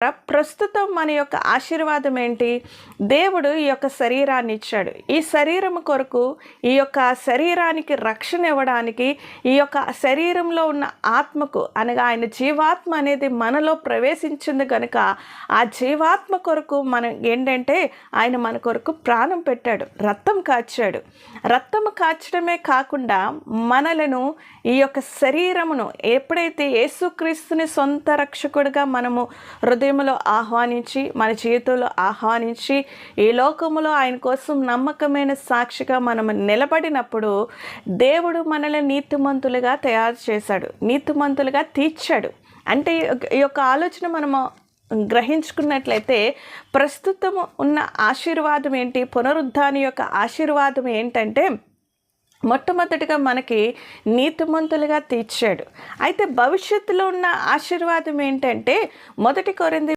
ప్రస్తుతం మన యొక్క ఆశీర్వాదం ఏంటి? దేవుడు ఈ యొక్క శరీరాన్ని ఇచ్చాడు. ఈ శరీరం కొరకు ఈ యొక్క శరీరానికి రక్షణ ఇవ్వడానికి, ఈ యొక్క శరీరంలో ఉన్న ఆత్మకు అనగా ఆయన జీవాత్మ అనేది మనలో ప్రవేశించింది కనుక ఆ జీవాత్మ కొరకు మనం ఏంటంటే ఆయన మన కొరకు ప్రాణం పెట్టాడు, రక్తం కాచాడు. రక్తం కాచడమే కాకుండా మనలను ఈ యొక్క శరీరమును ఎప్పుడైతే యేసుక్రీస్తుని సొంత రక్షకుడిగా మనము హృదయంలో ఆహ్వానించి మన జీవితంలో ఆహ్వానించి ఈ లోకములో ఆయన కోసం నమ్మకమైన సాక్షిగా మనము నిలబడినప్పుడు దేవుడు మనల్ని నీతిమంతులుగా తయారు చేశాడు, నీతిమంతులుగా తీర్చాడు. అంటే ఈ యొక్క ఆలోచన మనము గ్రహించుకున్నట్లయితే ప్రస్తుతం ఉన్న ఆశీర్వాదం ఏంటి? పునరుద్ధాని యొక్క ఆశీర్వాదం ఏంటంటే మొట్టమొదటిగా మనకి నీతిమంతులుగా తీర్చాడు. అయితే భవిష్యత్తులో ఉన్న ఆశీర్వాదం ఏంటంటే 1 కొరింథీ